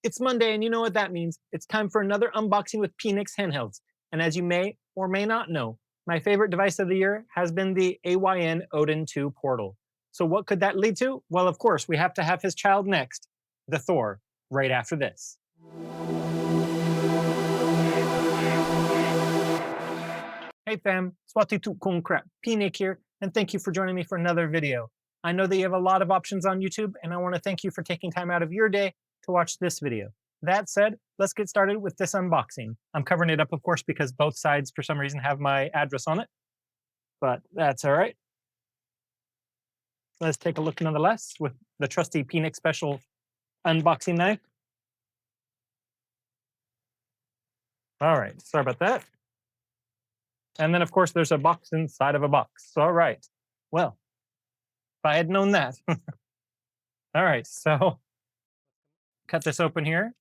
It's Monday, and you know what that means. It's time for another unboxing with Phoenix Handhelds. And as you may or may not know, my favorite device of the year has been the AYN Odin 2 portal. So what could that lead to? Well, of course, we have to have his child next, the Thor, right after this. Hey fam, Swati kung crap, Phoenix here, and thank you for joining me for another video. I know that you have a lot of options on YouTube, and I want to thank you for taking time out of your day to watch this video. That said, let's get started with this unboxing. I'm covering it up, of course, because both sides, for some reason, have my address on it, but that's all right. Let's take a look nonetheless with the trusty Phoenix Special unboxing knife. All right, sorry about that. And then, of course, there's a box inside of a box. All right, well, if I had known that. All right, so cut this open here.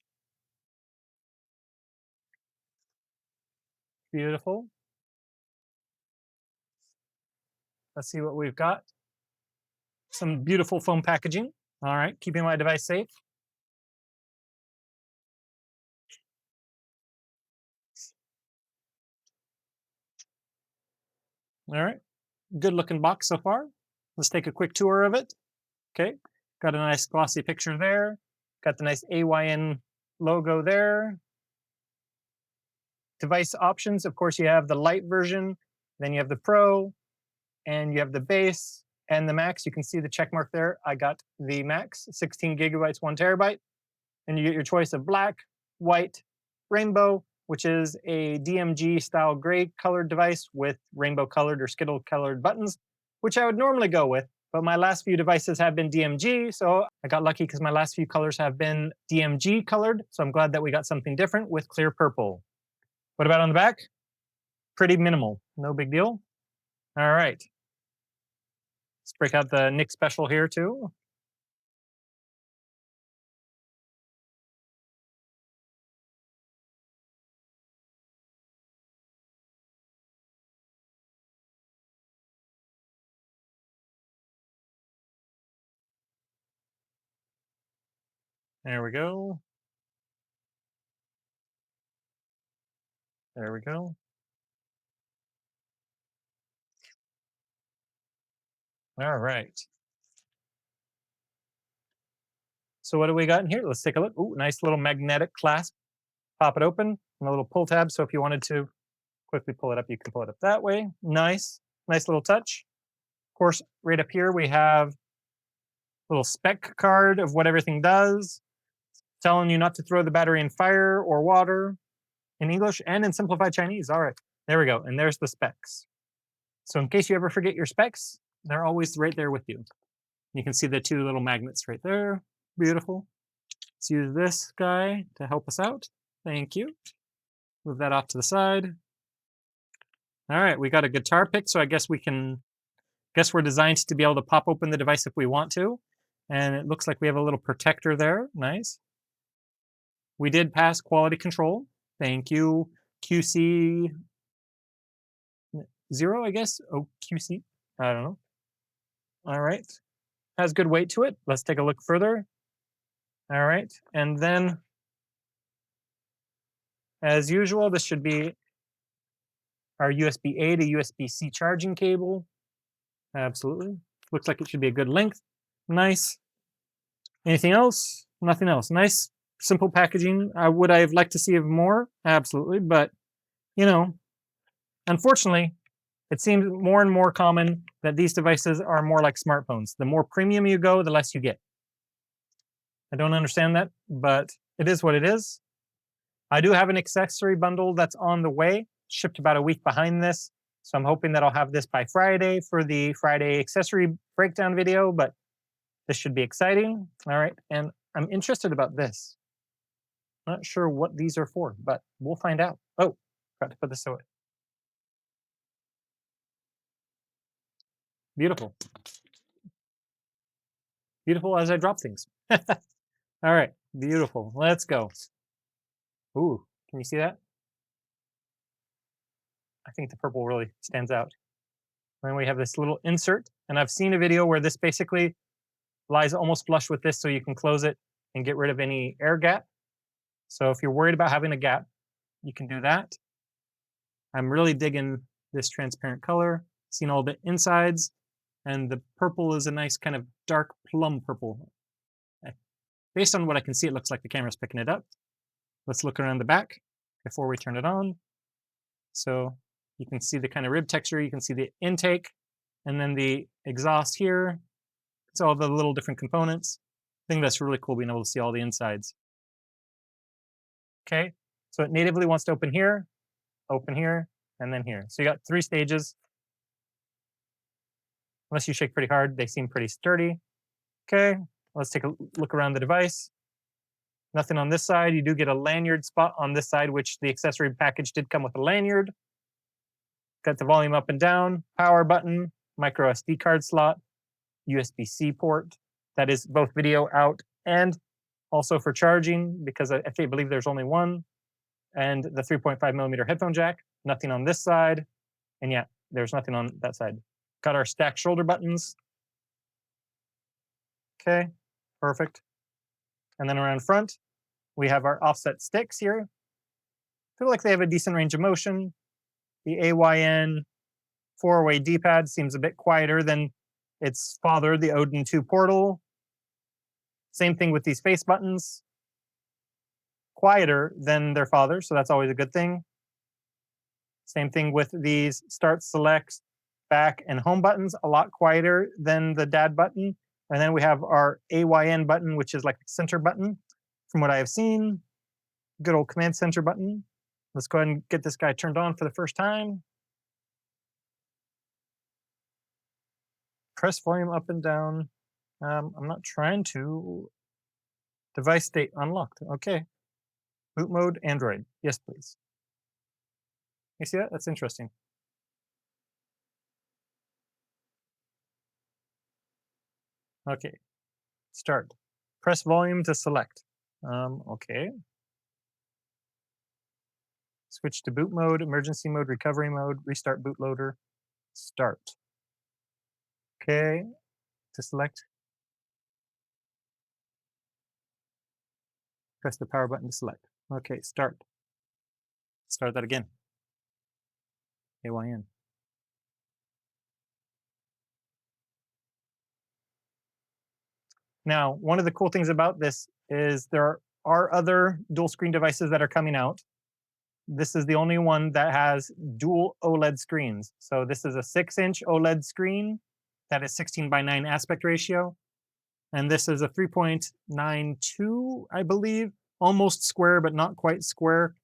Beautiful. Let's see what we've got. Some beautiful foam packaging. All right, keeping my device safe. All right, good looking box so far. Let's take a quick tour of it. Okay, got a nice glossy picture there. Got the nice AYN logo there. Device options, of course, you have the light version, then you have the Pro, and you have the base and the Max. You can see the check mark there. I got the Max, 16 gigabytes, 1 terabyte. And you get your choice of black, white, rainbow, which is a DMG style gray colored device with rainbow colored or skittle colored buttons, which I would normally go with. But my last few devices have been DMG, so I got lucky because my last few colors have been DMG colored. So I'm glad that we got something different with clear purple. What about on the back? Pretty minimal, no big deal. All right. Let's break out the Nick Special here too. There we go. There we go. All right. So what do we got in here? Let's take a look. Ooh, nice little magnetic clasp. Pop it open and a little pull tab. So if you wanted to quickly pull it up, you can pull it up that way. Nice, nice little touch. Of course, right up here we have a little spec card of what everything does, telling you not to throw the battery in fire or water in English and in simplified Chinese. All right, there we go. And there's the specs. So in case you ever forget your specs, they're always right there with you. You can see the 2 little magnets right there. Beautiful. Let's use this guy to help us out. Thank you. Move that off to the side. All right, we got a guitar pick, so I guess we're designed to be able to pop open the device if we want to. And it looks like we have a little protector there. Nice. We did pass quality control. Thank you. QC 0, I guess. Oh, QC. I don't know. All right. Has good weight to it. Let's take a look further. All right. And then, as usual, this should be our USB-A to USB-C charging cable. Absolutely. Looks like it should be a good length. Nice. Anything else? Nothing else. Nice, simple packaging. Would I have liked to see more? Absolutely. But, you know, unfortunately, it seems more and more common that these devices are more like smartphones. The more premium you go, the less you get. I don't understand that, but it is what it is. I do have an accessory bundle that's on the way, shipped about a week behind this. So I'm hoping that I'll have this by Friday for the Friday accessory breakdown video, but this should be exciting. All right, and I'm interested about this. Not sure what these are for, but we'll find out. Oh, got to put this away. Beautiful. Beautiful as I drop things. All right, beautiful. Let's go. Ooh, can you see that? I think the purple really stands out. And then we have this little insert, and I've seen a video where this basically lies almost flush with this so you can close it and get rid of any air gap. So if you're worried about having a gap, you can do that. I'm really digging this transparent color, seeing all the insides, and the purple is a nice kind of dark plum purple. Based on what I can see, it looks like the camera's picking it up. Let's look around the back before we turn it on. So you can see the kind of rib texture, you can see the intake, and then the exhaust here. It's all the little different components. I think that's really cool being able to see all the insides. Okay, so it natively wants to open here, and then here. So you got 3 stages. Unless you shake pretty hard, they seem pretty sturdy. Okay, let's take a look around the device. Nothing on this side. You do get a lanyard spot on this side, which the accessory package did come with a lanyard. Got the volume up and down, power button, micro SD card slot, USB-C port. That is both video out and also for charging, because I believe there's only one. And the 3.5mm headphone jack. Nothing on this side. And yeah, there's nothing on that side. Got our stacked shoulder buttons. Okay, perfect. And then around front, we have our offset sticks here. Feel like they have a decent range of motion. The AYN 4-way D-pad seems a bit quieter than its father, the Odin 2 Portal. Same thing with these face buttons. Quieter than their father, so that's always a good thing. Same thing with these start, select, back, and home buttons, a lot quieter than the dad button. And then we have our AYN button, which is like a center button. From what I have seen, good old command center button. Let's go ahead and get this guy turned on for the first time. Press volume up and down. I'm not trying to. Device state unlocked. Okay. Boot mode, Android. Yes, please. You see that? That's interesting. Okay. Start. Press volume to select. Okay. Switch to boot mode, emergency mode, recovery mode, restart bootloader, start. Okay. To select. Press the power button to select. Okay, start. Start that again. AYN. Now, one of the cool things about this is there are other dual screen devices that are coming out. This is the only one that has dual OLED screens. So this is a 6-inch OLED screen that is 16:9 aspect ratio. And this is a 3.92, I believe, almost square, but not quite square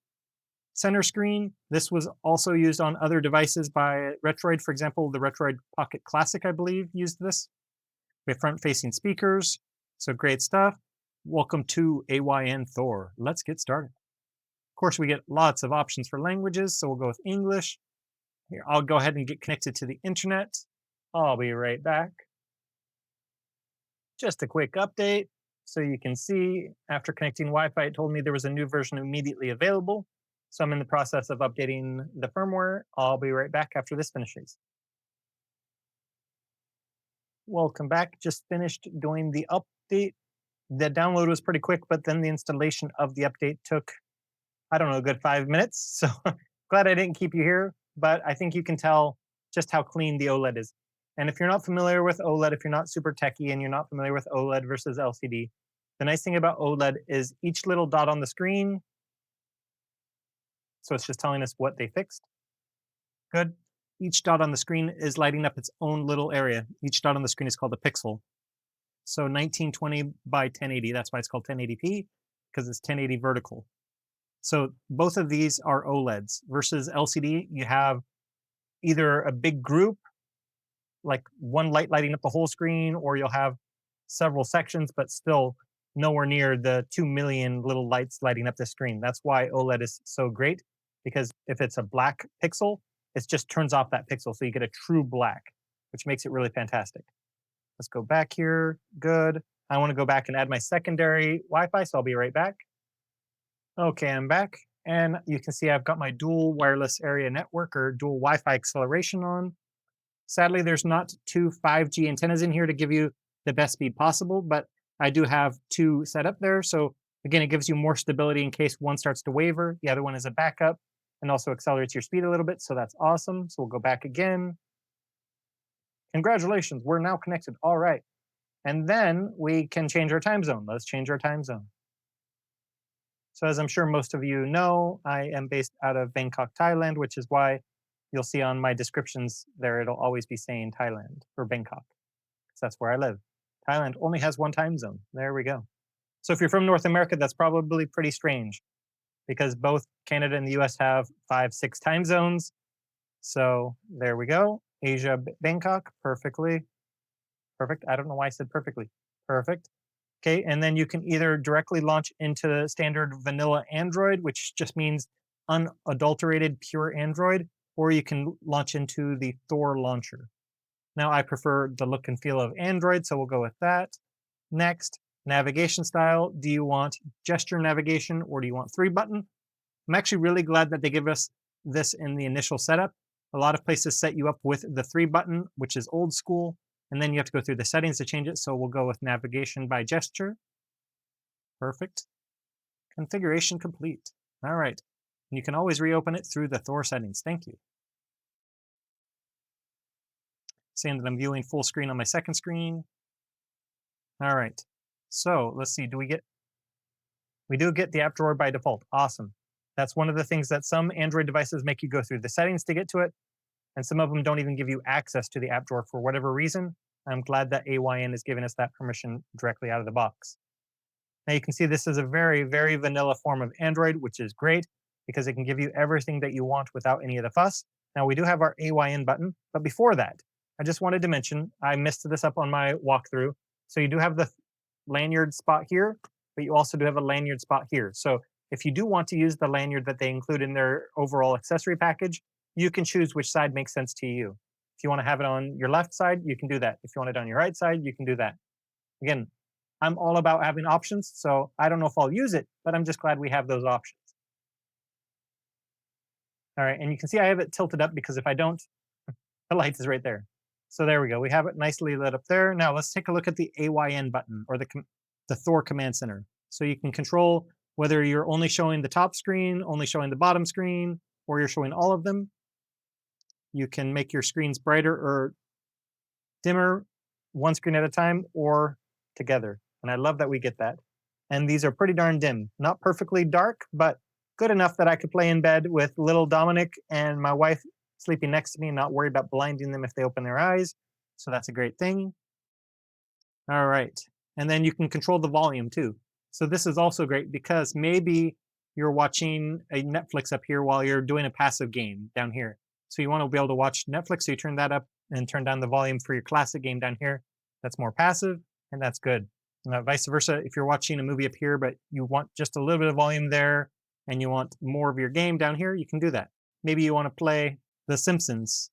center screen. This was also used on other devices by Retroid. For example, the Retroid Pocket Classic, I believe, used this. We have front-facing speakers, so great stuff. Welcome to AYN Thor. Let's get started. Of course, we get lots of options for languages, so we'll go with English. Here, I'll go ahead and get connected to the internet. I'll be right back. Just a quick update. So you can see after connecting Wi-Fi, it told me there was a new version immediately available. So I'm in the process of updating the firmware. I'll be right back after this finishes. Welcome back. Just finished doing the update. The download was pretty quick, but then the installation of the update took, I don't know, a good 5 minutes. So glad I didn't keep you here, but I think you can tell just how clean the OLED is. And if you're not familiar with OLED, if you're not super techie and you're not familiar with OLED versus LCD, the nice thing about OLED is each little dot on the screen, so it's just telling us what they fixed. Good. Each dot on the screen is lighting up its own little area. Each dot on the screen is called a pixel. So 1920 by 1080, that's why it's called 1080p, because it's 1080 vertical. So both of these are OLEDs versus LCD. You have either a big group, like one light lighting up the whole screen, or you'll have several sections, but still nowhere near the 2 million little lights lighting up the screen. That's why OLED is so great, because if it's a black pixel, it just turns off that pixel. So you get a true black, which makes it really fantastic. Let's go back here. Good. I want to go back and add my secondary Wi-Fi, so I'll be right back. Okay, I'm back. And you can see I've got my dual wireless area network or dual Wi-Fi acceleration on. Sadly, there's not 2 5G antennas in here to give you the best speed possible, but I do have 2 set up there. So Again, it gives you more stability in case one starts to waver. The other one is a backup and also accelerates your speed a little bit. So that's awesome. So we'll go back again. Congratulations, we're now connected. All right. And then we can change our time zone. Let's change our time zone. So as I'm sure most of you know, I am based out of Bangkok, Thailand, which is why you'll see on my descriptions there, it'll always be saying Thailand or Bangkok, because that's where I live. Thailand only has one time zone. There we go. So if you're from North America, that's probably pretty strange because both Canada and the US have 5, 6 time zones. So there we go. Asia, Bangkok, perfectly. Perfect. I don't know why I said perfectly. Perfect. Okay, and then you can either directly launch into standard vanilla Android, which just means unadulterated pure Android, or you can launch into the Thor launcher. Now I prefer the look and feel of Android, so we'll go with that. Next, navigation style. Do you want gesture navigation or do you want 3-button? I'm actually really glad that they give us this in the initial setup. A lot of places set you up with the 3-button, which is old school, and then you have to go through the settings to change it. So we'll go with navigation by gesture. Perfect. Configuration complete. All right. And you can always reopen it through the Thor settings. Thank you. Saying that I'm viewing full screen on my second screen. All right. So let's see. We do get the app drawer by default. Awesome. That's one of the things that some Android devices make you go through the settings to get to it. And some of them don't even give you access to the app drawer for whatever reason. I'm glad that AYN is giving us that permission directly out of the box. Now you can see this is a very, very vanilla form of Android, which is great because it can give you everything that you want without any of the fuss. Now we do have our AYN button, but before that, I just wanted to mention, I messed this up on my walkthrough. So you do have the lanyard spot here, but you also do have a lanyard spot here. So if you do want to use the lanyard that they include in their overall accessory package, you can choose which side makes sense to you. If you want to have it on your left side, you can do that. If you want it on your right side, you can do that. Again, I'm all about having options, so I don't know if I'll use it, but I'm just glad we have those options. All right, and you can see I have it tilted up because if I don't, the light is right there. So there we go. We have it nicely lit up there. Now let's take a look at the AYN button or the Thor command center. So you can control whether you're only showing the top screen, only showing the bottom screen, or you're showing all of them. You can make your screens brighter or dimmer, one screen at a time or together. And I love that we get that. And these are pretty darn dim. Not perfectly dark, but good enough that I could play in bed with little Dominic and my wife sleeping next to me and not worry about blinding them if they open their eyes. So that's a great thing. All right. And then you can control the volume too. So this is also great because maybe you're watching a Netflix up here while you're doing a passive game down here. So you want to be able to watch Netflix, so you turn that up and turn down the volume for your classic game down here. That's more passive, and that's good. Vice versa, if you're watching a movie up here, but you want just a little bit of volume there, and you want more of your game down here, you can do that. Maybe you want to play The Simpsons,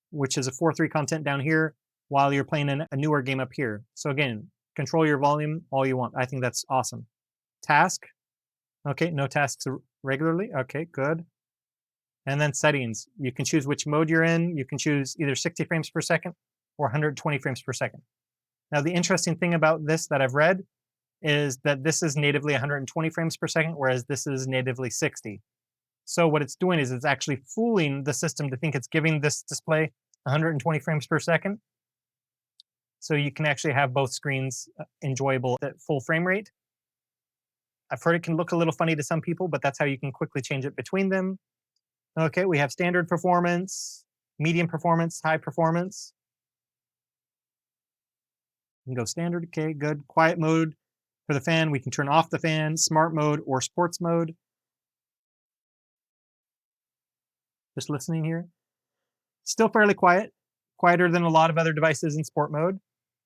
which is a 4:3 content down here, while you're playing a newer game up here. So again, control your volume all you want. I think that's awesome. Task. Okay, no tasks regularly. Okay, good. And then settings. You can choose which mode you're in. You can choose either 60 frames per second or 120 frames per second. Now, the interesting thing about this that I've read is that this is natively 120 frames per second, whereas this is natively 60. So what it's doing is it's actually fooling the system to think it's giving this display 120 frames per second. So you can actually have both screens enjoyable at full frame rate. I've heard it can look a little funny to some people, but that's how you can quickly change it between them. Okay, we have standard performance, medium performance, high performance. You can go standard, okay, good. Quiet mode for the fan, we can turn off the fan, smart mode or sports mode. Just listening here. Still fairly quiet, quieter than a lot of other devices in sport mode.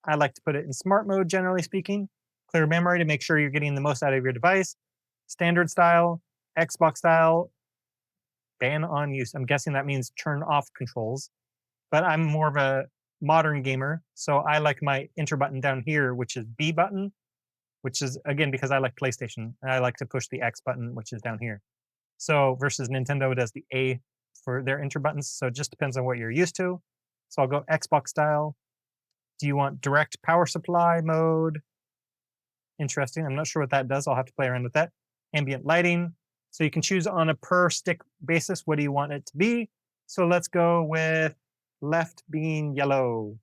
I like to put it in smart mode, generally speaking. Clear memory to make sure you're getting the most out of your device. Standard style, Xbox style, ban on use. I'm guessing that means turn off controls. But I'm more of a modern gamer, so I like my enter button down here, which is B button, which is, again, because I like PlayStation, and I like to push the X button, which is down here. So versus Nintendo does the A for their enter buttons, so it just depends on what you're used to. So I'll go Xbox style. Do you want direct power supply mode? interesting. I'm not sure what that does. I'll have to play around with that. Ambient lighting. So you can choose on a per stick basis. What do you want it to be? So let's go with left being yellow.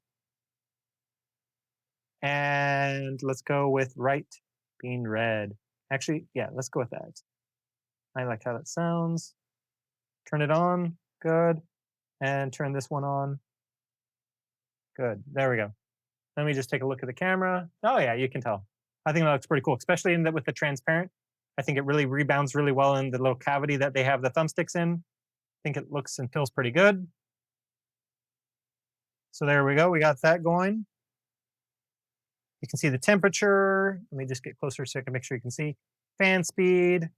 And let's go with right being red. Actually, yeah, let's go with that. I like how that sounds. Turn it on. Good. And turn this one on. Good. There we go. Let me just take a look at the camera. Oh yeah, you can tell. I think that looks pretty cool, especially in that with the transparent. I think it really rebounds really well in the little cavity that they have the thumbsticks in. I think it looks and feels pretty good. So there we go. We got that going. You can see the temperature. Let me just get closer so I can make sure you can see. Fan speed,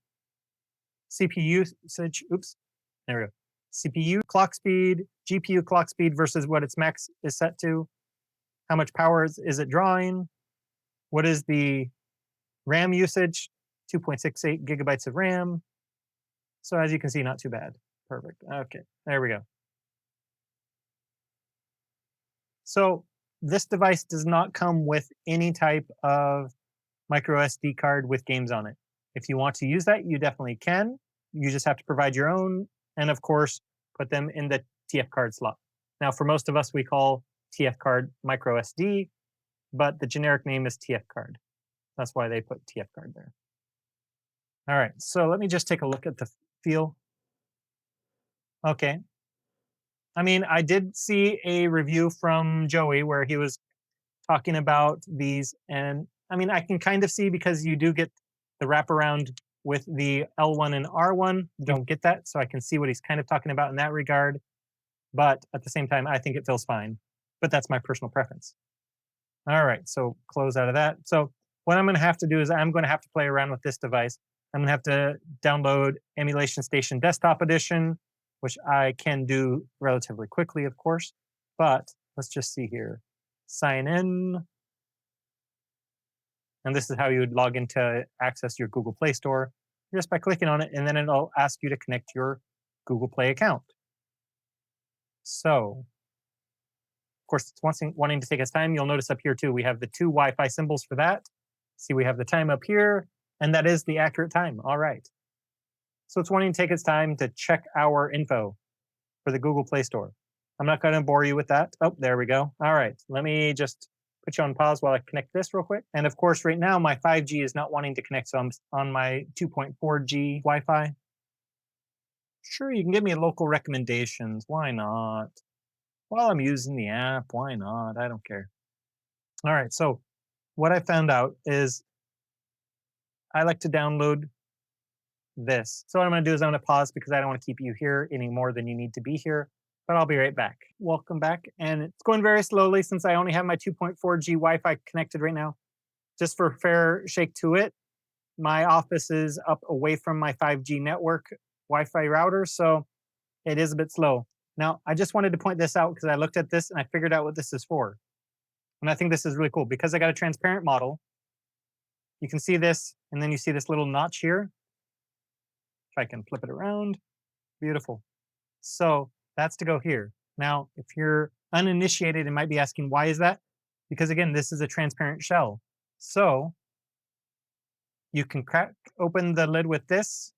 CPU usage. Oops. There we go. CPU clock speed, GPU clock speed versus what its max is set to. How much power is it drawing? What is the RAM usage? 2.68 gigabytes of RAM. So as you can see, not too bad. Perfect. Okay, there we go. So this device does not come with any type of micro SD card with games on it. If you want to use that, you definitely can. You just have to provide your own, and of course, put them in the TF card slot. Now, for most of us, we call TF card micro SD, but the generic name is TF card. That's why they put TF card there. All right, so let me just take a look at the feel. Okay. I mean, I did see a review from Joey where he was talking about these, and I mean, I can kind of see because you do get the wraparound with the L1 and R1. You don't get that, so I can see what he's kind of talking about in that regard. But at the same time, I think it feels fine. But that's my personal preference. All right, so close out of that. So what I'm going to have to do is I'm going to have to play around with this device. I'm going to have to download Emulation Station Desktop Edition, which I can do relatively quickly, of course. But let's just see here. Sign in. And this is how you would log in to access your Google Play Store, just by clicking on it, and then it'll ask you to connect your Google Play account. So, of course, it's wanting to take its time. You'll notice up here too, we have the two Wi-Fi symbols for that. See, we have the time up here, and that is the accurate time. All right. So it's wanting to take its time to check our info for the Google Play Store. I'm not going to bore you with that. Oh, there we go. All right. Let me just put you on pause while I connect this real quick. And of course, right now, my 5G is not wanting to connect, so I'm on my 2.4G Wi-Fi. Sure, you can give me local recommendations. Why not? While I'm using the app, why not? I don't care. All right, so what I found out is I like to download this. So what I'm going to do is I'm going to pause because I don't want to keep you here any more than you need to be here, but I'll be right back. Welcome back. And it's going very slowly since I only have my 2.4G Wi-Fi connected right now. Just for fair shake to it, my office is up away from my 5G network Wi-Fi router, so it is a bit slow. Now, I just wanted to point this out because I looked at this and I figured out what this is for. And I think this is really cool because I got a transparent model. You can see this, and then you see this little notch here. If I can flip it around, beautiful. So that's to go here. Now, if you're uninitiated and might be asking, why is that? Because again, this is a transparent shell. So you can crack open the lid with this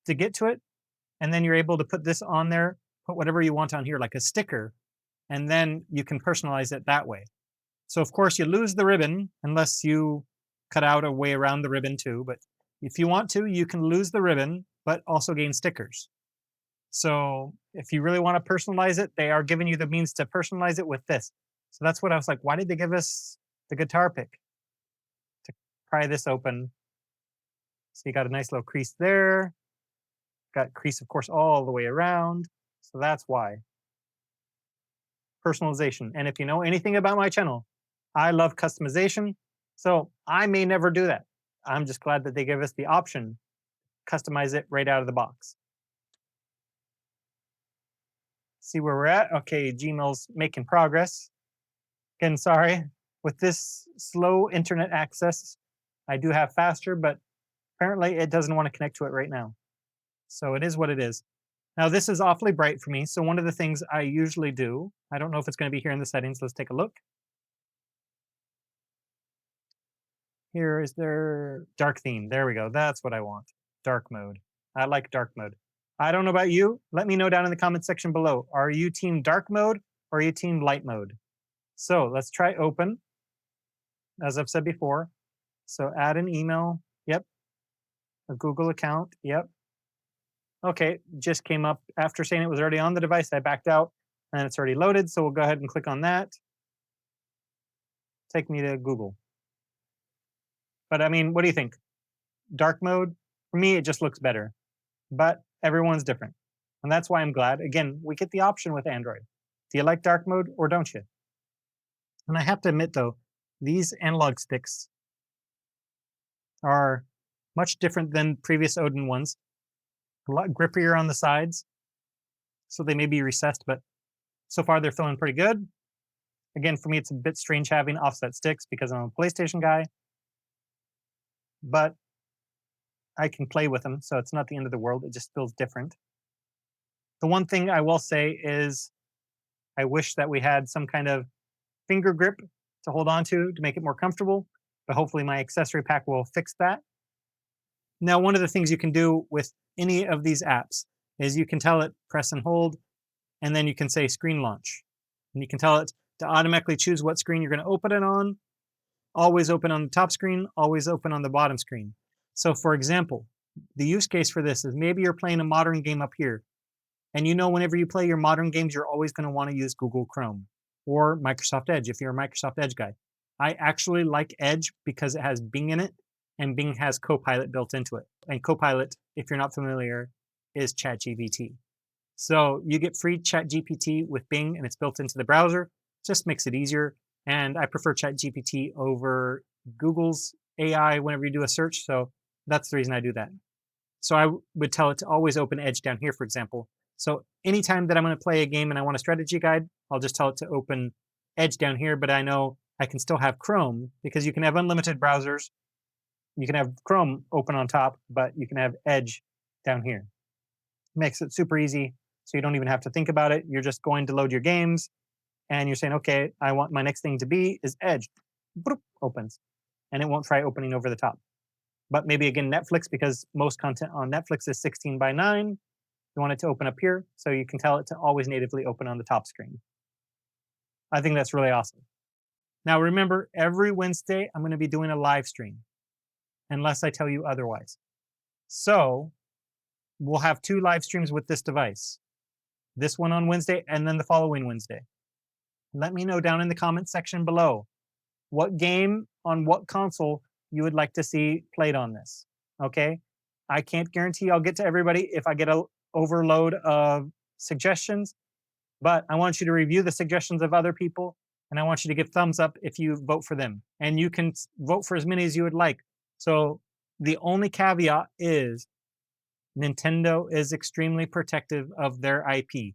to get to it, and then you're able to put this on there, put whatever you want on here, like a sticker, and then you can personalize it that way. So of course you lose the ribbon unless you cut out a way around the ribbon too, but if you want to, you can lose the ribbon, but also gain stickers. So if you really want to personalize it, they are giving you the means to personalize it with this. So that's what I was like, why did they give us the guitar pick? To pry this open. So you got a nice little crease there. Got crease, of course, all the way around. So that's why. Personalization. And if you know anything about my channel, I love customization. So I may never do that. I'm just glad that they give us the option to customize it right out of the box. See where we're at. Okay, Gmail's making progress. Again, sorry. With this slow internet access, I do have faster, but apparently it doesn't want to connect to it right now. So it is what it is. Now this is awfully bright for me. So one of the things I usually do, I don't know if it's going to be here in the settings. Let's take a look. here is there dark theme. There we go. That's what I want. Dark mode. I like dark mode. I don't know about you. Let me know down in the comment section below. Are you team dark mode or are you team light mode? So let's try open, as I've said before. So add an email. Yep. A Google account. Yep. Okay, just came up after saying it was already on the device. I backed out and it's already loaded. So we'll go ahead and click on that. Take me to Google. But I mean, what do you think? Dark mode? For me, it just looks better. But everyone's different. And that's why I'm glad. Again, we get the option with Android. Do you like dark mode or don't you? And I have to admit, though, these analog sticks are much different than previous Odin ones. A lot grippier on the sides. So they may be recessed, but so far they're feeling pretty good. Again, for me, it's a bit strange having offset sticks because I'm a PlayStation guy. But I can play with them, so it's not the end of the world. It just feels different. The one thing I will say is I wish that we had some kind of finger grip to hold on to make it more comfortable, but hopefully my accessory pack will fix that. Now, one of the things you can do with any of these apps is you can tell it press and hold, and then you can say screen launch. And you can tell it to automatically choose what screen you're going to open it on. Always open on the top screen, always open on the bottom screen. So for example, the use case for this is maybe you're playing a modern game up here. And you know whenever you play your modern games, you're always going to want to use Google Chrome or Microsoft Edge if you're a Microsoft Edge guy. I actually like Edge because it has Bing in it, and Bing has Copilot built into it. And Copilot, if you're not familiar, is ChatGPT. So you get free ChatGPT with Bing, and it's built into the browser. Just makes it easier. And I prefer ChatGPT over Google's AI whenever you do a search. So that's the reason I do that. So I would tell it to always open Edge down here, for example. So anytime that I'm going to play a game and I want a strategy guide, I'll just tell it to open Edge down here. But I know I can still have Chrome because you can have unlimited browsers. You can have Chrome open on top, but you can have Edge down here. Makes it super easy. So you don't even have to think about it. You're just going to load your games and you're saying, okay, I want my next thing to be is Edge. Boop, opens. And it won't try opening over the top. But maybe again, Netflix, because most content on Netflix is 16:9. You want it to open up here, so you can tell it to always natively open on the top screen. I think that's really awesome. Now remember, every Wednesday, I'm going to be doing a live stream, unless I tell you otherwise. So we'll have 2 live streams with this device. This one on Wednesday, and then the following Wednesday. Let me know down in the comment section below what game on what console you would like to see played on this. Okay? I can't guarantee I'll get to everybody if I get an overload of suggestions, but I want you to review the suggestions of other people, and I want you to give thumbs up if you vote for them. And you can vote for as many as you would like. So the only caveat is Nintendo is extremely protective of their IP.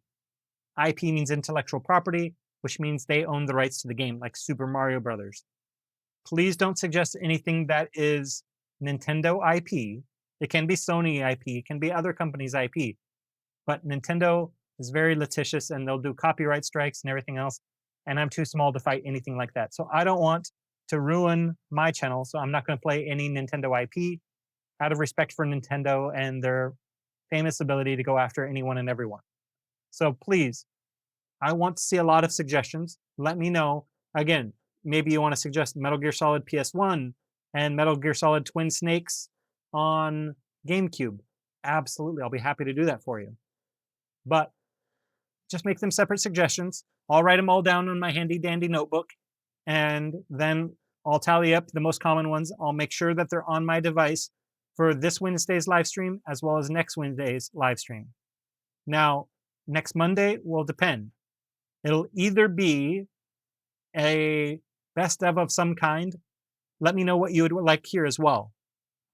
IP means intellectual property, which means they own the rights to the game, like Super Mario Brothers. Please don't suggest anything that is Nintendo IP. It can be Sony IP, it can be other companies' IP, but Nintendo is very litigious and they'll do copyright strikes and everything else. And I'm too small to fight anything like that. So I don't want to ruin my channel. So I'm not going to play any Nintendo IP out of respect for Nintendo and their famous ability to go after anyone and everyone. So please, I want to see a lot of suggestions. Let me know. Again, maybe you want to suggest Metal Gear Solid PS1 and Metal Gear Solid Twin Snakes on GameCube. Absolutely, I'll be happy to do that for you. But just make them separate suggestions. I'll write them all down on my handy dandy notebook, and then I'll tally up the most common ones. I'll make sure that they're on my device for this Wednesday's live stream as well as next Wednesday's live stream. Now, next Monday will depend. It'll either be a best of some kind. Let me know what you would like here as well.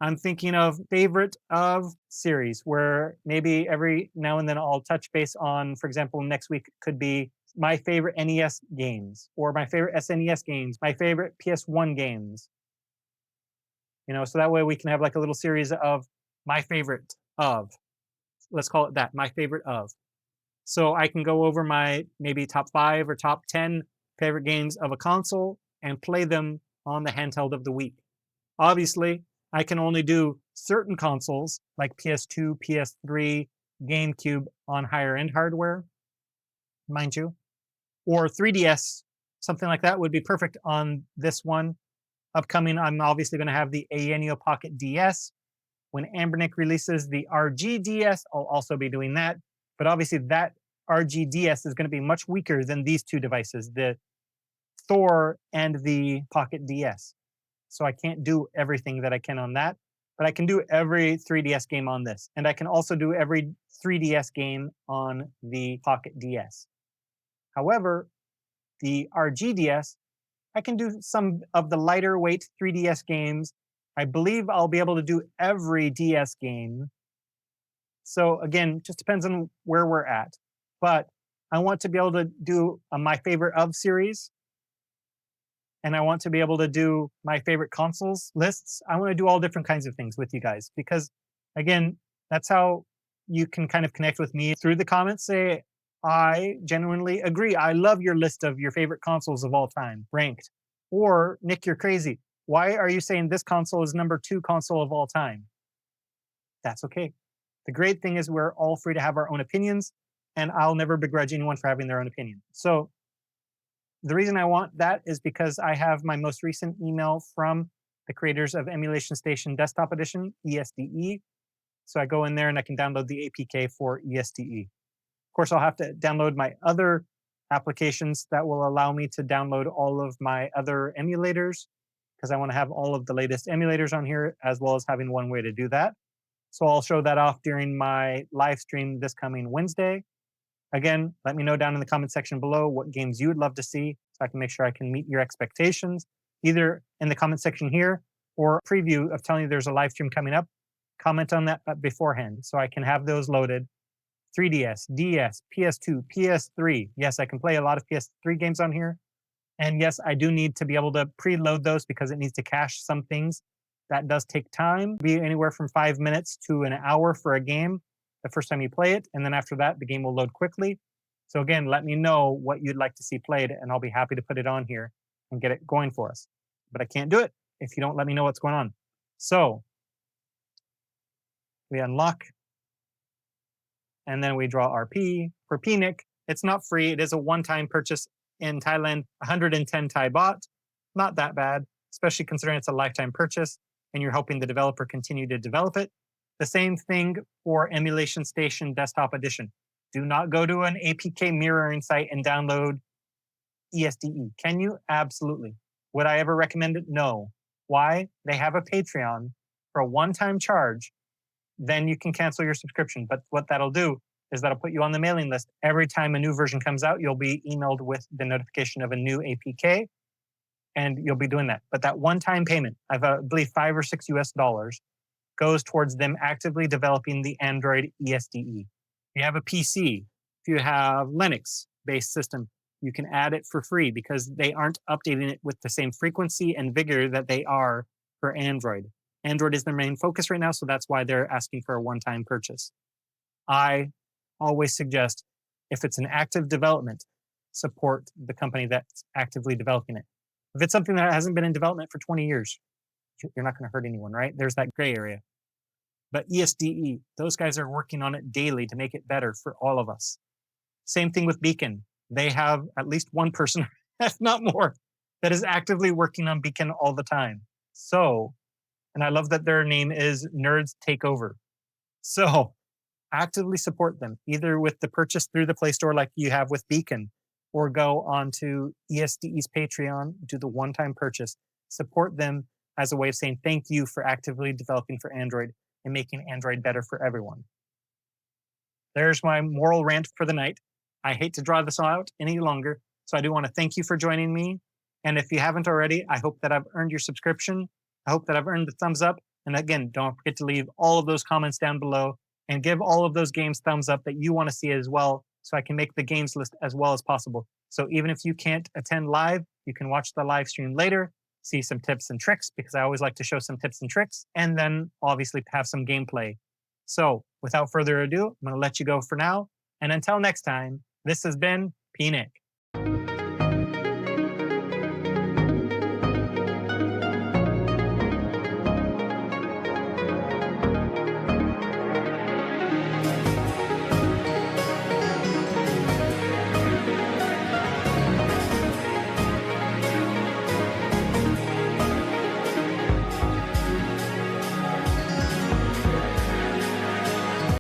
I'm thinking of favorite of series where maybe every now and then I'll touch base on, for example, next week could be my favorite NES games or my favorite SNES games, my favorite PS1 games. You know, so that way we can have like a little series of my favorite of. Let's call it that, my favorite of. So I can go over my maybe top 5 or top 10 favorite games of a console and play them on the handheld of the week. Obviously, I can only do certain consoles like PS2, PS3, GameCube on higher end hardware, mind you, or 3DS, something like that would be perfect on this one. Upcoming, I'm obviously going to have the AYN Pocket DS. When Ambernick releases the RGDS, I'll also be doing that. But obviously, that RGDS is going to be much weaker than these two devices, the Thor and the Pocket DS. So I can't do everything that I can on that, but I can do every 3DS game on this. And I can also do every 3DS game on the Pocket DS. However, the RGDS, I can do some of the lighter weight 3DS games. I believe I'll be able to do every DS game. So again, just depends on where we're at. But I want to be able to do a my favorite of series, and I want to be able to do my favorite consoles lists. I want to do all different kinds of things with you guys because, again, that's how you can kind of connect with me through the comments. Say, I genuinely agree. I love your list of your favorite consoles of all time, ranked. Or, Nick, you're crazy. Why are you saying this console is #2 console of all time? That's okay. The great thing is we're all free to have our own opinions, and I'll never begrudge anyone for having their own opinion. So the reason I want that is because I have my most recent email from the creators of Emulation Station Desktop Edition, ESDE. So I go in there and I can download the APK for ESDE. Of course, I'll have to download my other applications that will allow me to download all of my other emulators because I want to have all of the latest emulators on here, as well as having one way to do that. So I'll show that off during my live stream this coming Wednesday. Again, let me know down in the comment section below what games you would love to see so I can make sure I can meet your expectations, either in the comment section here or a preview of telling you there's a live stream coming up. Comment on that beforehand so I can have those loaded. 3DS, DS, PS2, PS3. Yes, I can play a lot of PS3 games on here. And yes, I do need to be able to preload those because it needs to cache some things. That does take time, be anywhere from 5 minutes to an hour for a game the first time you play it. And then after that, the game will load quickly. So again, let me know what you'd like to see played, and I'll be happy to put it on here and get it going for us. But I can't do it if you don't let me know what's going on. So we unlock, and then we draw RP. For PNIC, it's not free. It is a one-time purchase in Thailand, 110 Thai baht. Not that bad, especially considering it's a lifetime purchase and you're helping the developer continue to develop it. The same thing for Emulation Station Desktop Edition. Do not go to an APK mirroring site and download ESDE. Can you? Absolutely. Would I ever recommend it? No. Why? They have a Patreon for a one-time charge. Then you can cancel your subscription. But what that'll do is that'll put you on the mailing list. Every time a new version comes out, you'll be emailed with the notification of a new APK, and you'll be doing that. But that one-time payment, I believe $5 or $6 US, goes towards them actively developing the Android ESDE. If you have a PC, if you have Linux-based system, you can add it for free because they aren't updating it with the same frequency and vigor that they are for Android. Android is their main focus right now, so that's why they're asking for a one-time purchase. I always suggest, if it's an active development, support the company that's actively developing it. If it's something that hasn't been in development for 20 years, you're not going to hurt anyone, right? There's that gray area. But ESDE, those guys are working on it daily to make it better for all of us. Same thing with Beacon. They have at least one person, if not more, that is actively working on Beacon all the time. So, and I love that their name is Nerds Take Over. So, actively support them, either with the purchase through the Play Store like you have with Beacon, or go on to ESDE's Patreon, do the one-time purchase. Support them as a way of saying thank you for actively developing for Android and making Android better for everyone. There's my moral rant for the night. I hate to draw this out any longer, so I do want to thank you for joining me. And if you haven't already, I hope that I've earned your subscription. I hope that I've earned the thumbs up. And again, don't forget to leave all of those comments down below and give all of those games thumbs up that you want to see as well, so I can make the games list as well as possible. So even if you can't attend live, you can watch the live stream later, see some tips and tricks, because I always like to show some tips and tricks, and then obviously have some gameplay. So without further ado, I'm going to let you go for now. And until next time, this has been PNIC.